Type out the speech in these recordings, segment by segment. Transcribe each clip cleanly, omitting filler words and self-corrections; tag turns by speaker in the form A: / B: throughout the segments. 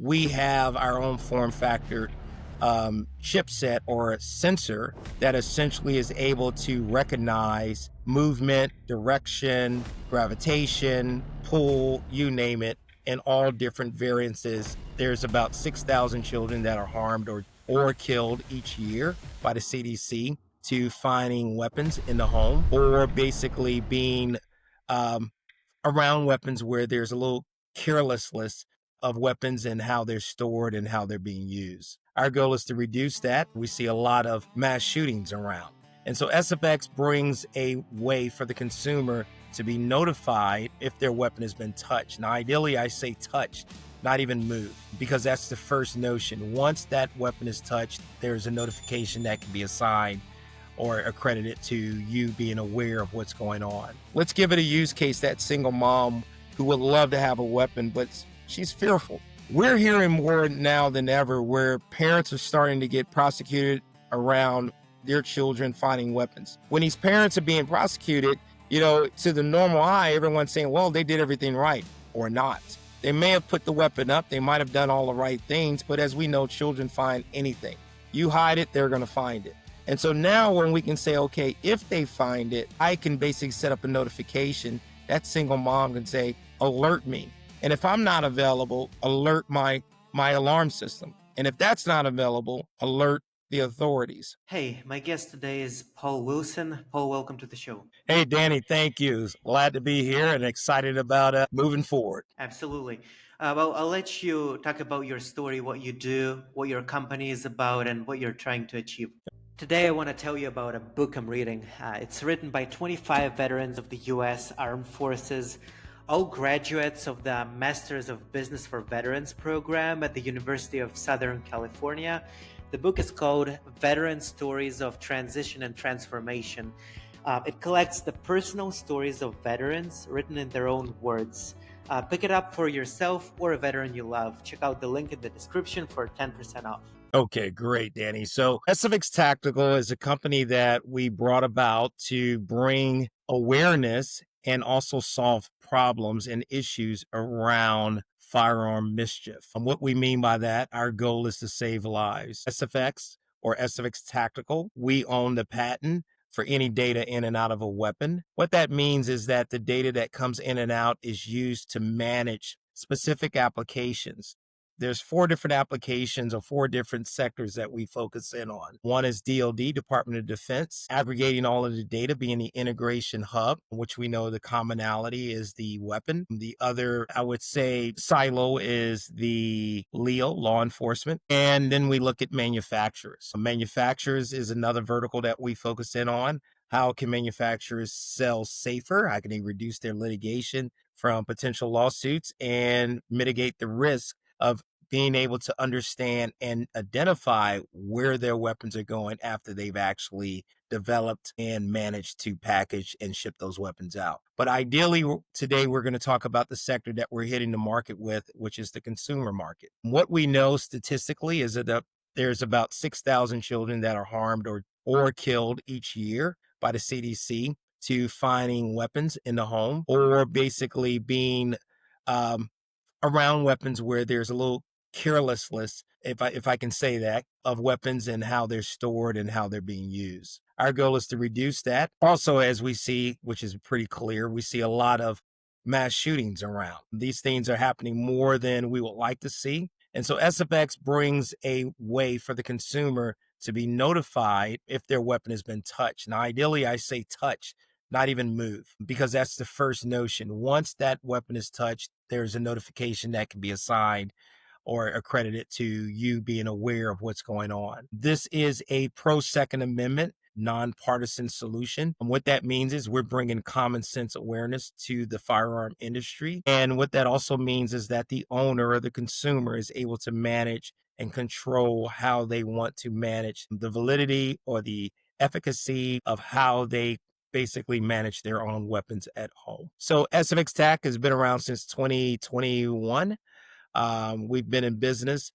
A: we have our own form factor chipset or a sensor that essentially is able to recognize movement, direction, gravitation, pull, you name it, in all different variances. There's about 6,000 children that are harmed or killed each year by the CDC to finding weapons in the home, or basically being around weapons where there's a little carelessness of weapons and how they're stored and how they're being used. Our goal is to reduce that. We see a lot of mass shootings around. And so SFX brings a way for the consumer to be notified if their weapon has been touched. Now, ideally, I say touched, not even moved, because that's the first notion. Once that weapon is touched, there's a notification that can be assigned or accredited to you being aware of what's going on. Let's give it a use case, that single mom who would love to have a weapon, but she's fearful. We're hearing more now than ever where parents are starting to get prosecuted around their children finding weapons. When these parents are being prosecuted, to the normal eye, everyone's saying, well, they did everything right or not. They may have put the weapon up, they might have done all the right things, but as we know, children find anything. You hide it, they're gonna find it. And so now when we can say, okay, if they find it, I can basically set up a notification. That single mom can say, alert me. And if I'm not available, alert my alarm system. And if that's not available, alert the authorities.
B: Hey, my guest today is Paul Wilson. Paul, welcome to the show.
A: Hey, Danny, thank you. Glad to be here and excited about moving forward.
B: Absolutely. Well, I'll let you talk about your story, what you do, what your company is about, and what you're trying to achieve. Today, I want to tell you about a book I'm reading. It's written by 25 veterans of the U.S. Armed Forces, all graduates of the Masters of Business for Veterans program at the University of Southern California. The book is called Veteran Stories of Transition and Transformation. It collects the personal stories of veterans written in their own words. Pick it up for yourself or a veteran you love. Check out the link in the description for 10% off.
A: Okay, great, Danny. So SFX Tactical is a company that we brought about to bring awareness and also solve problems and issues around firearm mischief. And what we mean by that, our goal is to save lives. SFX or SFX Tactical, we own the patent for any data in and out of a weapon. What that means is that the data that comes in and out is used to manage specific applications. There's 4 different applications or 4 different sectors that we focus in on. One is DoD, Department of Defense, aggregating all of the data, being the integration hub, which we know the commonality is the weapon. The other, I would say, silo is the LEO, law enforcement. And then we look at manufacturers. Manufacturers is another vertical that we focus in on. How can manufacturers sell safer? How can they reduce their litigation from potential lawsuits and mitigate the risk of being able to understand and identify where their weapons are going after they've actually developed and managed to package and ship those weapons out. But ideally, today we're going to talk about the sector that we're hitting the market with, which is the consumer market. What we know statistically is that there's about 6,000 children that are harmed or killed each year by the CDC to finding weapons in the home, or basically being around weapons where there's a little carelessness, if I can say that, of weapons and how they're stored and how they're being used. Our goal is to reduce that. Also, as we see, which is pretty clear, we see a lot of mass shootings around. These things are happening more than we would like to see. And so SFX brings a way for the consumer to be notified if their weapon has been touched. Now, ideally, I say touched, not even move, because that's the first notion. Once that weapon is touched, there's a notification that can be assigned or accredited to you being aware of what's going on. This is a pro-Second Amendment, nonpartisan solution. And what that means is we're bringing common sense awareness to the firearm industry. And what that also means is that the owner or the consumer is able to manage and control how they want to manage the validity or the efficacy of how they basically manage their own weapons at home. So SFX TAC has been around since 2021. We've been in business,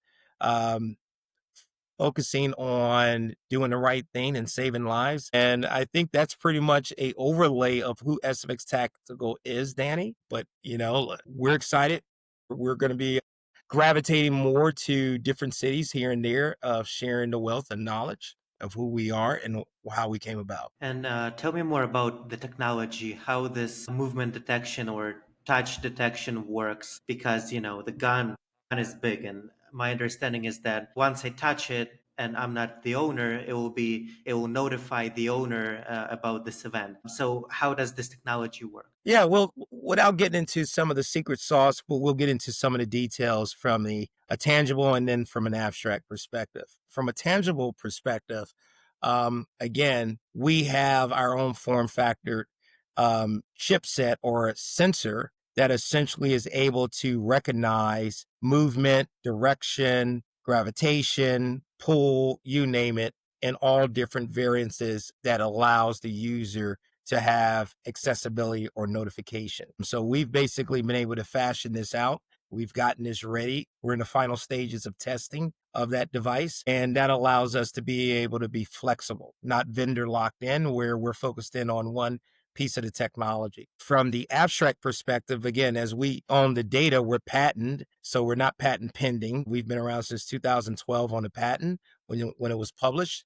A: focusing on doing the right thing and saving lives. And I think that's pretty much a overlay of who SFX Tactical is, Danny. But, we're excited. We're going to be gravitating more to different cities here and there of sharing the wealth and knowledge of who we are and how we came about.
B: And tell me more about the technology, how this movement detection or touch detection works. Because the gun is big, and my understanding is that once I touch it and I'm not the owner, it will notify the owner about this event. So how does this technology work?
A: Yeah, well, without getting into some of the secret sauce, but we'll get into some of the details from a tangible and then from an abstract perspective. From a tangible perspective, again, we have our own form factor chipset or a sensor that essentially is able to recognize movement, direction, gravitation, pull, you name it, in all different variances that allows the user to have accessibility or notification. So we've basically been able to fashion this out. We've gotten this ready. We're in the final stages of testing of that device, and that allows us to be able to be flexible, not vendor locked in, where we're focused in on one piece of the technology. From the abstract perspective, again, as we own the data, we're patented, so we're not patent pending. We've been around since 2012 on the patent when it was published.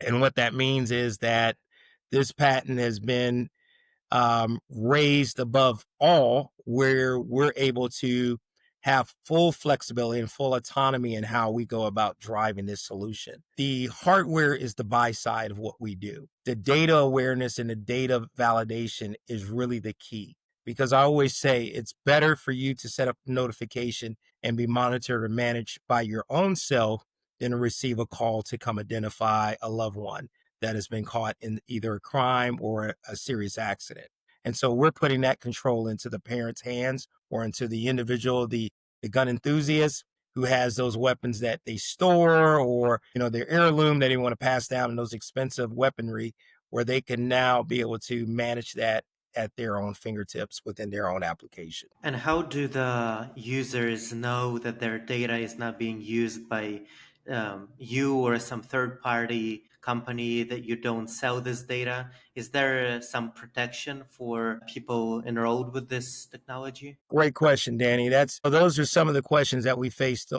A: And what that means is that this patent has been raised above all, where we're able to have full flexibility and full autonomy in how we go about driving this solution. The hardware is the buy side of what we do. The data awareness and the data validation is really the key, because I always say it's better for you to set up notification and be monitored or managed by your own self than to receive a call to come identify a loved one that has been caught in either a crime or a serious accident. And so we're putting that control into the parent's hands or into the individual, the gun enthusiast who has those weapons that they store, or, their heirloom that they want to pass down, and those expensive weaponry, where they can now be able to manage that at their own fingertips within their own application.
B: And how do the users know that their data is not being used by you or some third party company, that you don't sell this data? Is there some protection for people enrolled with this technology?
A: Great question, Danny. Those are some of the questions that we faced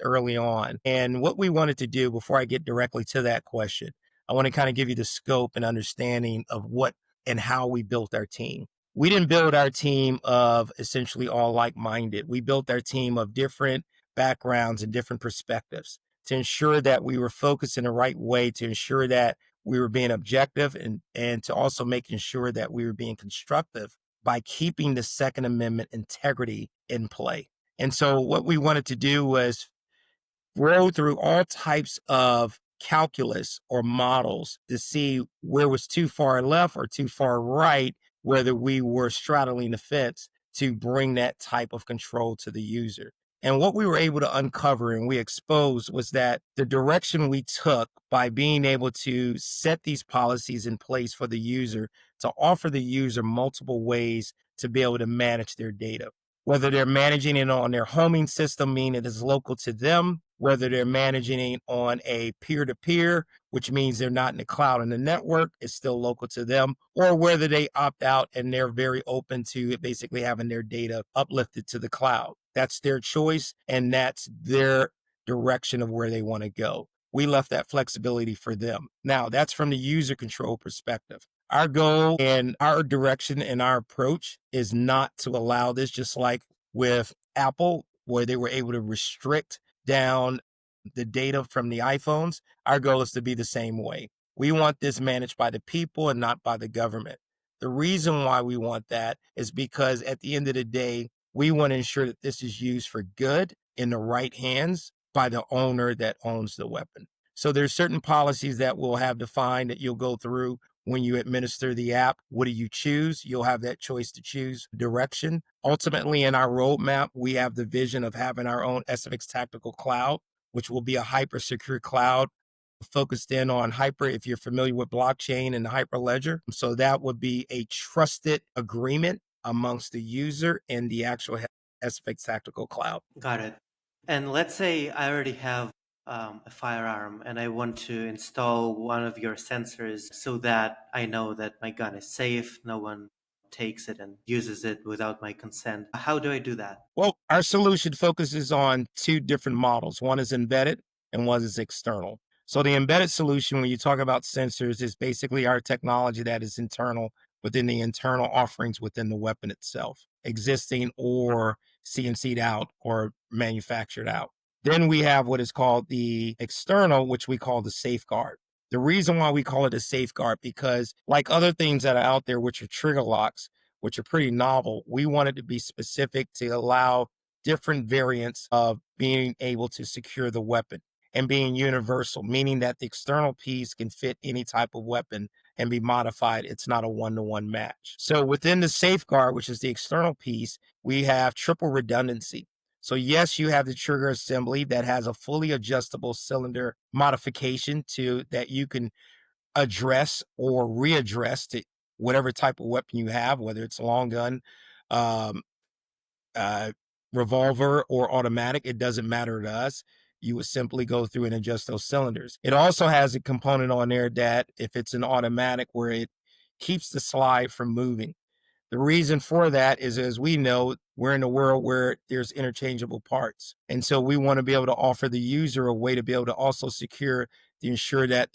A: early on. And what we wanted to do before I get directly to that question, I want to kind of give you the scope and understanding of what and how we built our team. We didn't build our team of essentially all like-minded. We built our team of different backgrounds and different perspectives to ensure that we were focused in the right way, to ensure that we were being objective, and to also making sure that we were being constructive by keeping the Second Amendment integrity in play. And so what we wanted to do was roll through all types of calculus or models to see where was too far left or too far right, whether we were straddling the fence to bring that type of control to the user. And what we were able to uncover and we exposed was that the direction we took by being able to set these policies in place for the user to offer the user multiple ways to be able to manage their data, whether they're managing it on their homing system, meaning it is local to them, whether they're managing it on a peer-to-peer, which means they're not in the cloud and the network, it's still local to them, or whether they opt out and they're very open to basically having their data uplifted to the cloud. That's their choice, and that's their direction of where they want to go. We left that flexibility for them. Now, that's from the user control perspective. Our goal and our direction and our approach is not to allow this, just like with Apple, where they were able to restrict down the data from the iPhones. Our goal is to be the same way. We want this managed by the people and not by the government. The reason why we want that is because at the end of the day, we want to ensure that this is used for good in the right hands by the owner that owns the weapon. So there's certain policies that we'll have defined that you'll go through when you administer the app. What do you choose? You'll have that choice to choose direction. Ultimately, in our roadmap, we have the vision of having our own SFX Tactical cloud, which will be a hyper secure cloud focused in on hyper, if you're familiar with blockchain and the hyperledger. So that would be a trusted agreement amongst the user and the actual SFX Tactical cloud.
B: Got it. And let's say I already have a firearm and I want to install one of your sensors so that I know that my gun is safe, no one takes it and uses it without my consent. How do I do that?
A: Well, our solution focuses on two different models. One is embedded and one is external. So the embedded solution, when you talk about sensors, is basically our technology that is internal within the internal offerings within the weapon itself, existing or CNC'd out or manufactured out. Then we have what is called the external, which we call the safeguard. The reason why we call it a safeguard, because like other things that are out there, which are trigger locks, which are pretty novel, we wanted to be specific to allow different variants of being able to secure the weapon and being universal, meaning that the external piece can fit any type of weapon and be modified. It's not a one-to-one match. So within the safeguard, which is the external piece, we have triple redundancy. So yes, you have the trigger assembly that has a fully adjustable cylinder modification to that you can address or readdress to whatever type of weapon you have, whether it's a long gun, um, uh, revolver, or automatic. It doesn't matter to us. You would simply go through and adjust those cylinders. It also has a component on there that if it's an automatic where it keeps the slide from moving. The reason for that is, as we know, we're in a world where there's interchangeable parts. And so we want to be able to offer the user a way to be able to also secure to ensure that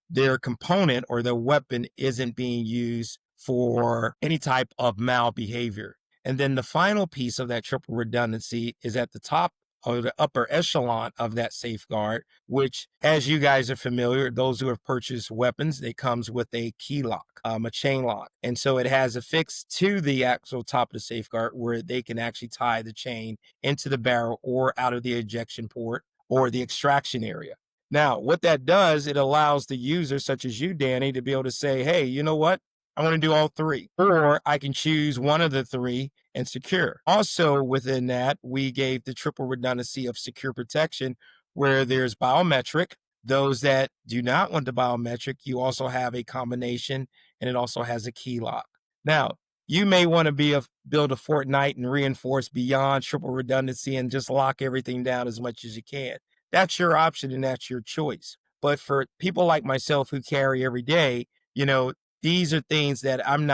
A: their component or their weapon isn't being used for any type of malbehavior. And then the final piece of that triple redundancy is at the top or the upper echelon of that safeguard, which, as you guys are familiar, those who have purchased weapons, it comes with a key lock, a chain lock. And so it has affixed to the actual top of the safeguard where they can actually tie the chain into the barrel or out of the ejection port or the extraction area. Now, what that does, it allows the user, such as you, Danny, to be able to say, hey, you know what? I want to do all three, or I can choose one of the three and secure. Also, within that, we gave the triple redundancy of secure protection where there's biometric. Those that do not want the biometric, you also have a combination and it also has a key lock. Now, you may want to build a Fortnite and reinforce beyond triple redundancy and just lock everything down as much as you can. That's your option and that's your choice. But for people like myself who carry every day, you know, these are things that I'm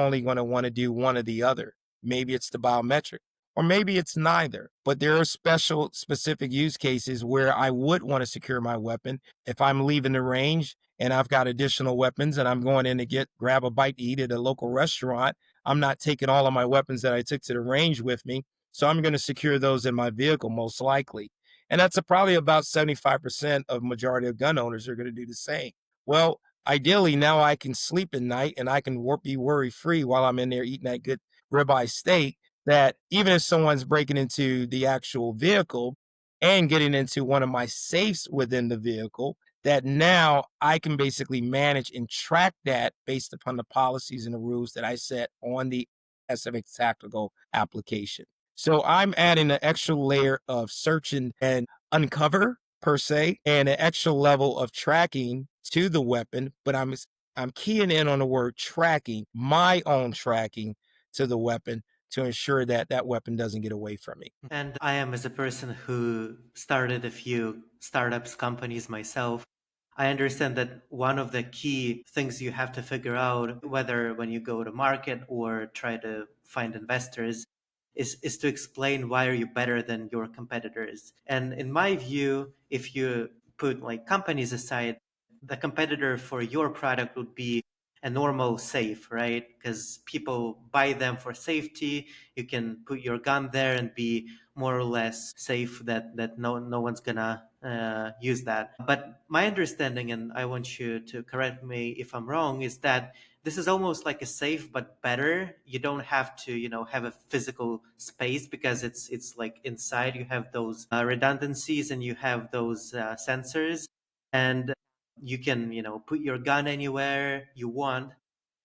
A: only going to want to do one or the other. Maybe it's the biometric or maybe it's neither. But there are specific use cases where I would want to secure my weapon. If I'm leaving the range and I've got additional weapons and I'm going in to grab a bite to eat at a local restaurant, I'm not taking all of my weapons that I took to the range with me. So I'm going to secure those in my vehicle most likely. And that's probably about 75% of majority of gun owners are going to do the same. Well, ideally, now I can sleep at night and I can be worry free while I'm in there eating that good ribeye steak. That even if someone's breaking into the actual vehicle and getting into one of my safes within the vehicle, that now I can basically manage and track that based upon the policies and the rules that I set on the SFX Tactical application. So I'm adding an extra layer of searching and uncover per se, and an extra level of tracking to the weapon, but I'm keying in on the word tracking, my own tracking to the weapon to ensure that that weapon doesn't get away from me.
B: And I am, as a person who started a few startups companies myself, I understand that one of the key things you have to figure out, whether when you go to market or try to find investors, is to explain why are you better than your competitors. And in my view, if you put like companies aside, the competitor for your product would be a normal safe, right? Because people buy them for safety. You can put your gun there and be more or less safe that no one's gonna use that. But my understanding, and I want you to correct me if I'm wrong, is that this is almost like a safe but better. You don't have to have a physical space because it's like inside. You have those redundancies and you have those sensors, and you can put your gun anywhere you want,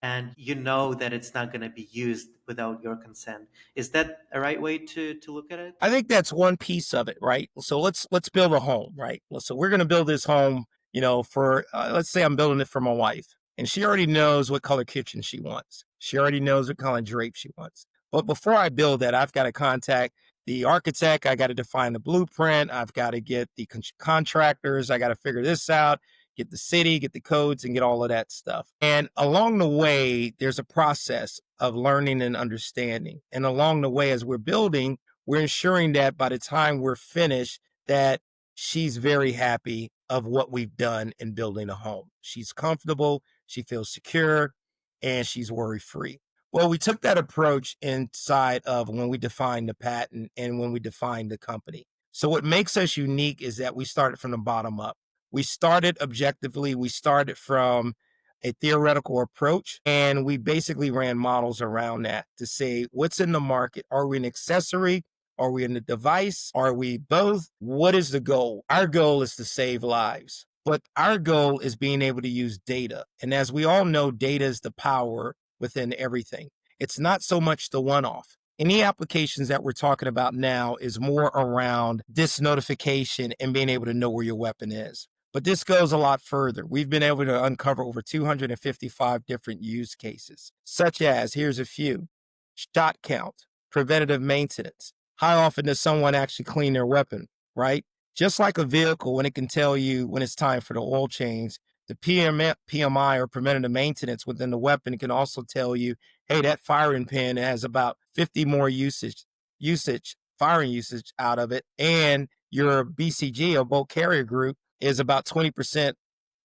B: and you know that it's not going to be used without your consent. Is that a right way to look at it?
A: I think that's one piece of it, right? So let's build a home, right? So we're going to build this home, for let's say I'm building it for my wife, and she already knows what color kitchen she wants. She already knows what color drape she wants. But before I build that, I've got to contact the architect. I got to define the blueprint. I've got to get the contractors. I got to figure this out. get the city, get the codes, and get all of that stuff. And along the way, there's a process of learning and understanding. And along the way, as we're building, we're ensuring that by the time we're finished, that she's very happy of what we've done in building a home. She's comfortable, she feels secure, and she's worry free. Well, we took that approach inside of when we defined the patent and when we defined the company. So, what makes us unique is that we started from the bottom up. We started objectively, we started from a theoretical approach, and we basically ran models around that to say what's in the market. Are we an accessory? Are we in the device? Are we both? What is the goal? Our goal is to save lives, but our goal is being able to use data. And as we all know, data is the power within everything. It's not so much the one off. Any applications that we're talking about now is more around this notification and being able to know where your weapon is. But this goes a lot further. We've been able to uncover over 255 different use cases, such as here's a few: shot count, preventative maintenance. How often does someone actually clean their weapon, right? Just like a vehicle, when it can tell you when it's time for the oil change, the PMI or preventative maintenance within the weapon can also tell you, hey, that firing pin has about 50 more firing usage out of it. And your BCG or bolt carrier group is about 20%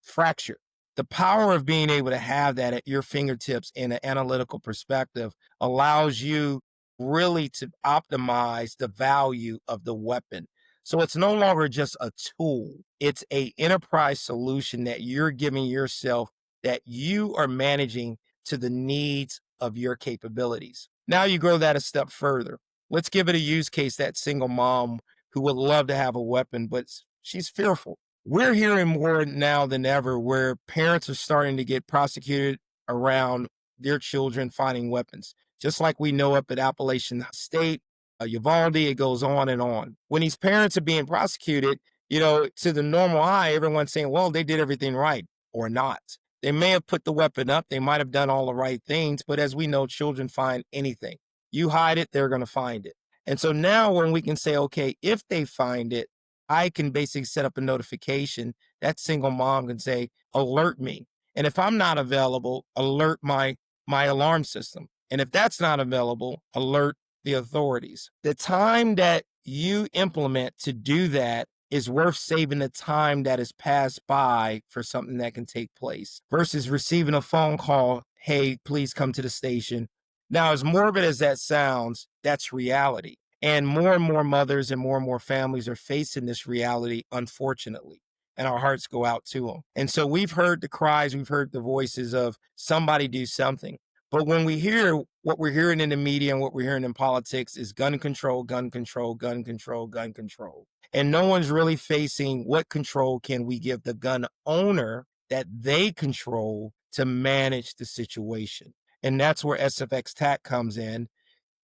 A: fractured. The power of being able to have that at your fingertips in an analytical perspective allows you really to optimize the value of the weapon. So it's no longer just a tool. It's a enterprise solution that you're giving yourself, that you are managing to the needs of your capabilities. Now you grow that a step further. Let's give it a use case, that single mom who would love to have a weapon, but she's fearful. We're hearing more now than ever where parents are starting to get prosecuted around their children finding weapons. Just like we know up at Appalachian State, Uvalde, it goes on and on. When these parents are being prosecuted, to the normal eye, everyone's saying, well, they did everything right or not. They may have put the weapon up, they might have done all the right things, but as we know, children find anything. You hide it, they're going to find it. And so now when we can say, okay, if they find it, I can basically set up a notification. That single mom can say, alert me. And if I'm not available, alert my alarm system. And if that's not available, alert the authorities. The time that you implement to do that is worth saving the time that has passed by for something that can take place versus receiving a phone call, hey, please come to the station. Now, as morbid as that sounds, that's reality. And more mothers and more families are facing this reality, unfortunately. And our hearts go out to them. And so we've heard the cries, we've heard the voices of somebody do something. But when we hear what we're hearing in the media and what we're hearing in politics is gun control, gun control, gun control, gun control. And no one's really facing what control can we give the gun owner that they control to manage the situation. And that's where SFX TAC comes in.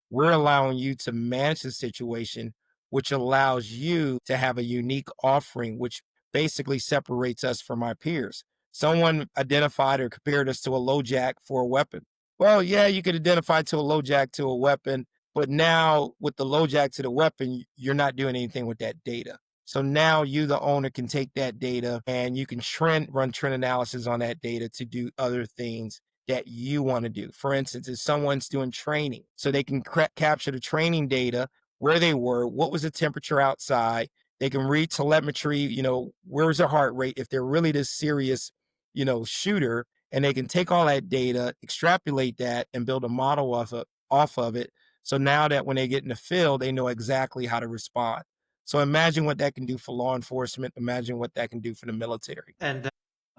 A: We're allowing you to manage the situation, which allows you to have a unique offering, which basically separates us from our peers. Someone identified or compared us to a low jack for a weapon. Well, yeah, you could identify to a low jack to a weapon, but now with the low jack to the weapon, you're not doing anything with that data. So now you, the owner, can take that data and you can run trend analysis on that data to do other things that you want to do. For instance, if someone's doing training, so they can capture the training data, where they were, what was the temperature outside. They can read telemetry, where's their heart rate if they're really this serious, shooter, and they can take all that data, extrapolate that, and build a model off of it. So now that when they get in the field, they know exactly how to respond. So imagine what that can do for law enforcement. Imagine what that can do for the military.
B: And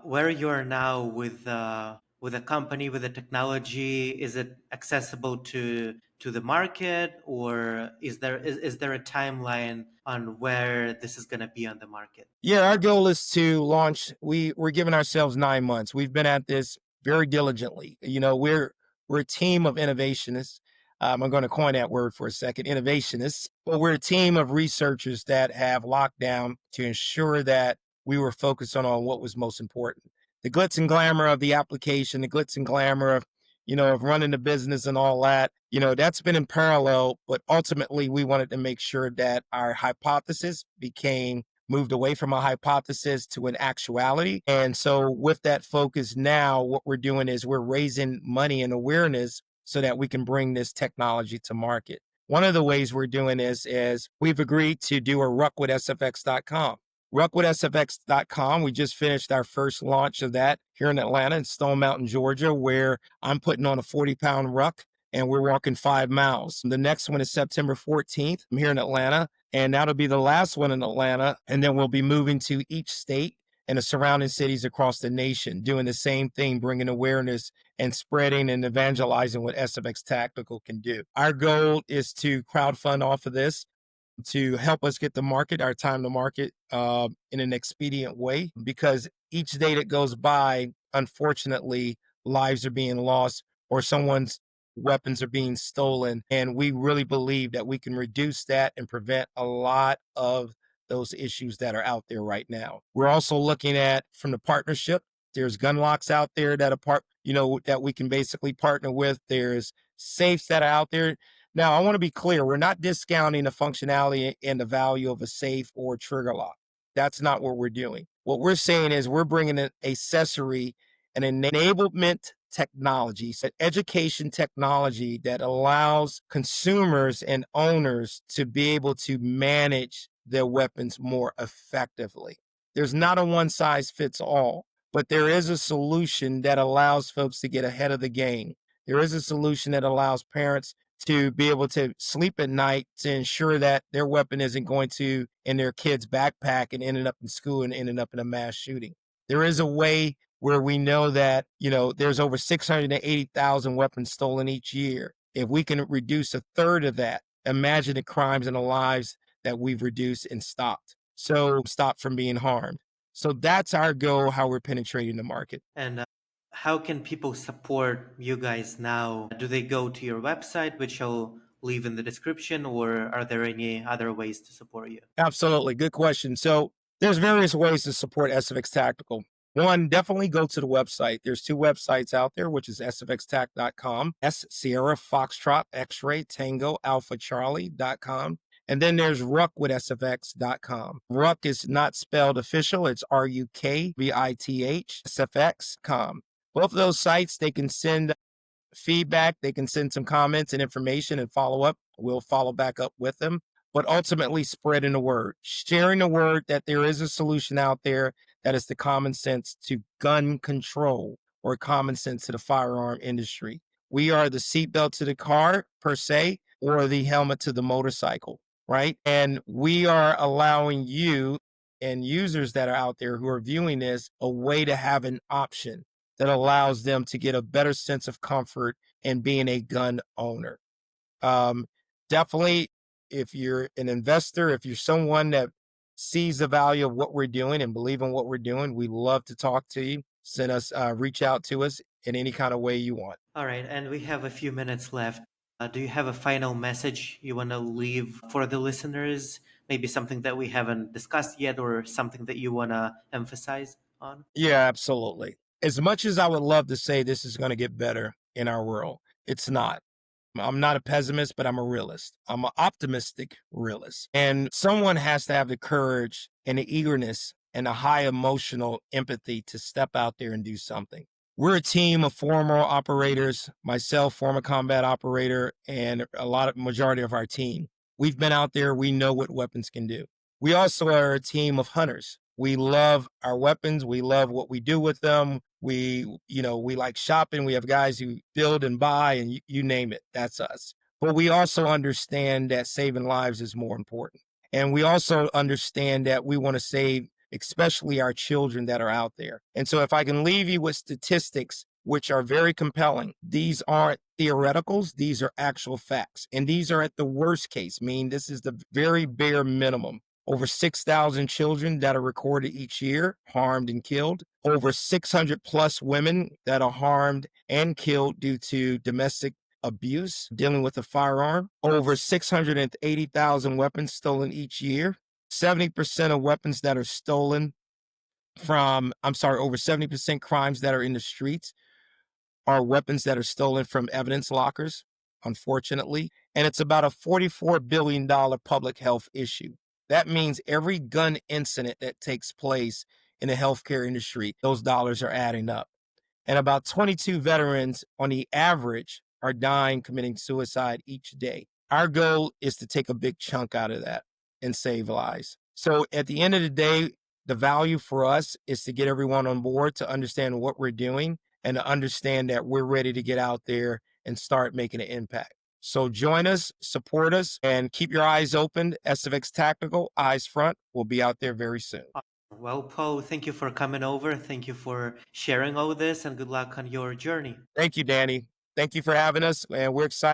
B: where you are now with the company, with the technology, is it accessible to the market, or is there a timeline on where this is going to be on the market?
A: Yeah, our goal is to launch. We're giving ourselves 9 months. We've been at this very diligently. We're a team of innovationists. I'm going to coin that word for a second, innovationists. But we're a team of researchers that have locked down to ensure that we were focused on what was most important. The glitz and glamour of the application, the glitz and glamour of running the business and all that, that's been in parallel. But ultimately, we wanted to make sure that our hypothesis became moved away from a hypothesis to an actuality. And so, with that focus now, what we're doing is we're raising money and awareness so that we can bring this technology to market. One of the ways we're doing this is we've agreed to do a ruck with SFX.com. Ruck with SFX.com. We just finished our first launch of that here in Atlanta, in Stone Mountain, Georgia, where I'm putting on a 40-pound ruck and we're walking 5 miles. The next one is September 14th. I'm here in Atlanta, and that'll be the last one in Atlanta. And then we'll be moving to each state and the surrounding cities across the nation, doing the same thing, bringing awareness and spreading and evangelizing what SFX Tactical can do. Our goal is to crowdfund off of this to help us get the market, our time to market, in an expedient way, because each day that goes by, unfortunately, lives are being lost or someone's weapons are being stolen. And we really believe that we can reduce that and prevent a lot of those issues that are out there right now. We're also looking at from the partnership. There's gun locks out there that that we can basically partner with. There's safes that are out there. Now, I want to be clear. We're not discounting the functionality and the value of a safe or trigger lock. That's not what we're doing. What we're saying is we're bringing an accessory, an enablement technology, so education technology that allows consumers and owners to be able to manage their weapons more effectively. There's not a one size fits all, but there is a solution that allows folks to get ahead of the game. There is a solution that allows parents to be able to sleep at night to ensure that their weapon isn't going to in their kid's backpack and ending up in school and ending up in a mass shooting. There is a way where we know that, there's over 680,000 weapons stolen each year. If we can reduce a third of that, imagine the crimes and the lives that we've reduced and stopped from being harmed. So that's our goal, how we're penetrating the market.
B: And how can people support you guys now? Do they go to your website, which I'll leave in the description, or are there any other ways to support you?
A: Absolutely. Good question. So there's various ways to support SFX Tactical. One, definitely go to the website. There's two websites out there, which is sfxtac.com, S Sierra Foxtrot X-ray Tango Alpha Charlie.com. And then there's ruck with sfx.com. Ruck is not spelled official. It's RUKVITH, SFX.com. Both of those sites, they can send feedback. They can send some comments and information and follow up. We'll follow back up with them. But ultimately, spreading the word, sharing the word that there is a solution out there that is the common sense to gun control or common sense to the firearm industry. We are the seatbelt to the car, per se, or the helmet to the motorcycle, right? And we are allowing you and users that are out there who are viewing this a way to have an option that allows them to get a better sense of comfort in being a gun owner. Definitely, if you're an investor, if you're someone that sees the value of what we're doing and believe in what we're doing, we love to talk to you. Reach out to us in any kind of way you want.
B: All right, and we have a few minutes left. Do you have a final message you want to leave for the listeners? Maybe something that we haven't discussed yet, or something that you want to emphasize on?
A: Yeah, absolutely. As much as I would love to say this is going to get better in our world, it's not. I'm not a pessimist, but I'm a realist. I'm an optimistic realist. And someone has to have the courage and the eagerness and a high emotional empathy to step out there and do something. We're a team of former operators, myself, former combat operator, and majority of our team. We've been out there. We know what weapons can do. We also are a team of hunters. We love our weapons. We love what we do with them. We like shopping. We have guys who build and buy and you name it. That's us. But we also understand that saving lives is more important. And we also understand that we want to save, especially our children that are out there. And so if I can leave you with statistics, which are very compelling, these aren't theoreticals. These are actual facts. And these are at the worst case, meaning this is the very bare minimum. Over 6,000 children that are recorded each year, harmed and killed. Over 600 plus women that are harmed and killed due to domestic abuse, dealing with a firearm. Over 680,000 weapons stolen each year. 70% of weapons that are stolen over 70% crimes that are in the streets are weapons that are stolen from evidence lockers, unfortunately. And it's about a $44 billion public health issue. That means every gun incident that takes place in the healthcare industry, those dollars are adding up. And about 22 veterans on the average are dying committing suicide each day. Our goal is to take a big chunk out of that and save lives. So at the end of the day, the value for us is to get everyone on board to understand what we're doing and to understand that we're ready to get out there and start making an impact. So join us, support us, and keep your eyes open. SFX Tactical, eyes front. We'll be out there very soon.
B: Well, Paul, thank you for coming over. Thank you for sharing all this, and good luck on your journey.
A: Thank you, Danny. Thank you for having us, and we're excited.